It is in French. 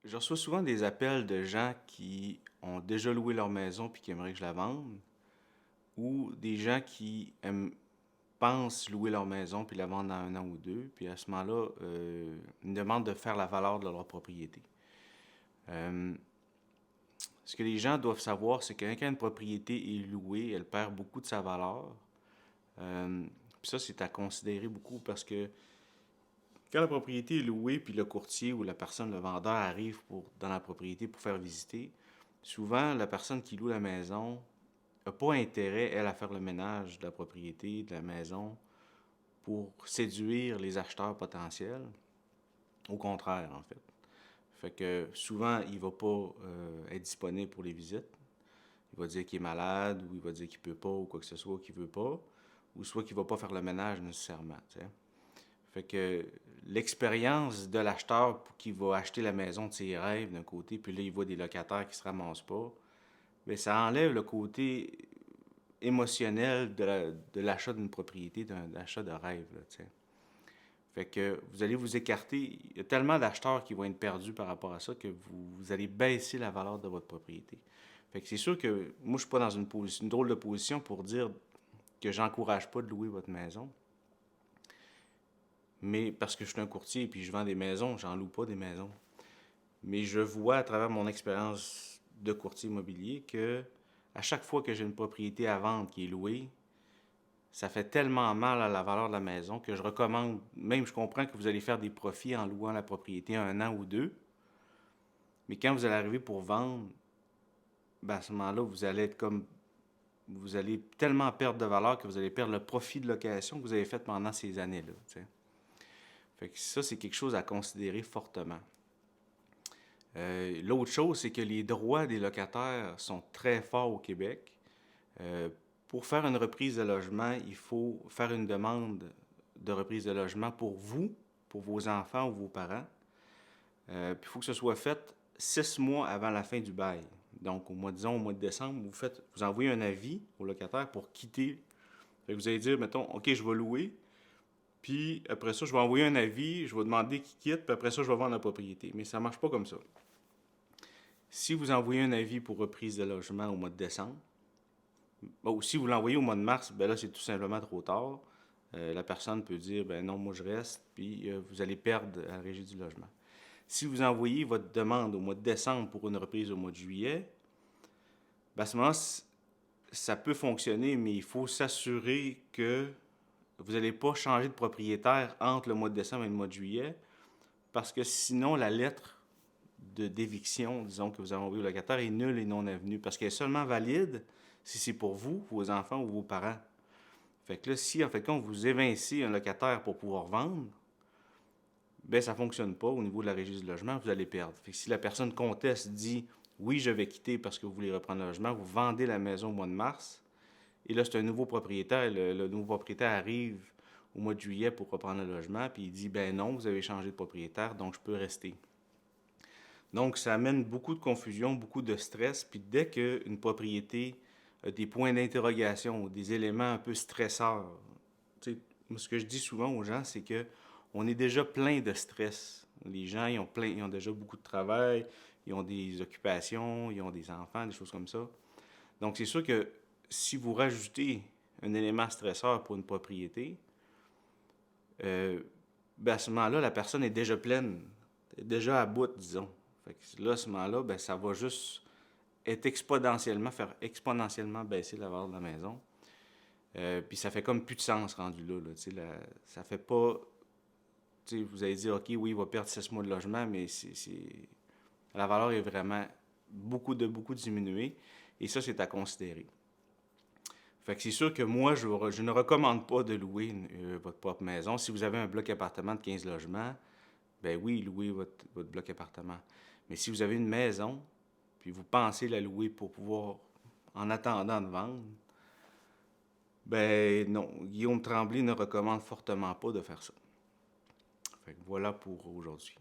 Je reçois souvent des appels de gens qui ont déjà loué leur maison puis qui aimeraient que je la vende, ou des gens qui pensent louer leur maison puis la vendre dans 1 an ou 2, puis à ce moment-là, ils me demandent de faire la valeur de leur propriété. Euh, Ce que les gens doivent savoir, c'est que quand une propriété est louée, elle perd beaucoup de sa valeur. Puis ça, c'est à considérer beaucoup parce que quand la propriété est louée, puis le courtier ou la personne, le vendeur arrive dans la propriété pour faire visiter, souvent la personne qui loue la maison n'a pas intérêt, elle, à faire le ménage de la propriété, de la maison, pour séduire les acheteurs potentiels. Au contraire, en fait. Fait que souvent, il va pas être disponible pour les visites. Il va dire qu'il est malade, ou il va dire qu'il peut pas, ou quoi que ce soit, qu'il veut pas, ou soit qu'il va pas faire le ménage nécessairement, t'sais. Fait que l'expérience de l'acheteur qui va acheter la maison de ses rêves d'un côté, puis là, il voit des locataires qui se ramassent pas, bien, ça enlève le côté émotionnel de l'achat d'une propriété, d'un achat de rêve, là, tu sais. Fait que vous allez vous écarter. Il y a tellement d'acheteurs qui vont être perdus par rapport à ça que vous allez baisser la valeur de votre propriété. Fait que c'est sûr que moi, je suis pas dans une drôle de position pour dire que j'encourage pas de louer votre maison. Mais parce que je suis un courtier et puis je vends des maisons, j'en loue pas des maisons. Mais je vois à travers mon expérience de courtier immobilier que à chaque fois que j'ai une propriété à vendre qui est louée, ça fait tellement mal à la valeur de la maison que je recommande, même je comprends que vous allez faire des profits en louant la propriété 1 an ou 2, mais quand vous allez arriver pour vendre, ben à ce moment-là, vous allez tellement perdre de valeur que vous allez perdre le profit de location que vous avez fait pendant ces années-là. T'sais. Fait que ça, c'est quelque chose à considérer fortement. L'autre chose, c'est que les droits des locataires sont très forts au Québec. Euh, pour faire une reprise de logement, il faut faire une demande de reprise de logement pour vous, pour vos enfants ou vos parents. Puis il faut que ce soit fait 6 mois avant la fin du bail. Donc, disons, au mois de décembre, vous envoyez un avis au locataire pour quitter. Fait que vous allez dire, mettons, OK, je vais louer, puis après ça, je vais envoyer un avis, je vais demander qu'il quitte, puis après ça, je vais vendre la propriété. Mais ça ne marche pas comme ça. Si vous envoyez un avis pour reprise de logement au mois de décembre, ou si vous l'envoyez au mois de mars, ben là, c'est tout simplement trop tard. La personne peut dire, ben non, moi je reste, puis vous allez perdre à la régie du logement. Si vous envoyez votre demande au mois de décembre pour une reprise au mois de juillet, ben à ce moment-là, ça peut fonctionner, mais il faut s'assurer que vous n'allez pas changer de propriétaire entre le mois de décembre et le mois de juillet, parce que sinon, la lettre d'éviction, disons, que vous avez envoyée au locataire est nulle et non avenue, parce qu'elle est seulement valide si c'est pour vous, vos enfants ou vos parents. Fait que là, si en fait quand vous évincez un locataire pour pouvoir vendre, ben ça fonctionne pas au niveau de la régie du logement, vous allez perdre. Fait que si la personne conteste, dit oui, je vais quitter parce que vous voulez reprendre le logement, vous vendez la maison au mois de mars, et là c'est un nouveau propriétaire, le nouveau propriétaire arrive au mois de juillet pour reprendre le logement, puis il dit ben non, vous avez changé de propriétaire, donc je peux rester. Donc ça amène beaucoup de confusion, beaucoup de stress, puis dès qu'une propriété a des points d'interrogation, des éléments un peu stresseurs, tu sais, ce que je dis souvent aux gens, c'est que on est déjà plein de stress. Les gens, ils ont déjà beaucoup de travail, ils ont des occupations, ils ont des enfants, des choses comme ça. Donc, c'est sûr que si vous rajoutez un élément stresseur pour une propriété, euh, ben à ce moment-là, la personne est déjà pleine, est déjà à bout, disons. Fait que là, à ce moment-là, ben, ça va juste faire exponentiellement baisser la valeur de la maison. Puis ça fait comme plus de sens rendu là. Ça fait pas. Vous allez dire, OK, oui, il va perdre 6 mois de logement, mais la valeur est vraiment beaucoup diminuée. Et ça, c'est à considérer. Fait que c'est sûr que moi, je ne recommande pas de louer votre propre maison. Si vous avez un bloc appartement de 15 logements, ben oui, louez votre bloc appartement. Mais si vous avez une maison, puis vous pensez la louer pour pouvoir, en attendant de vendre, ben non, Guillaume Tremblay ne recommande fortement pas de faire ça. Fait que voilà pour aujourd'hui.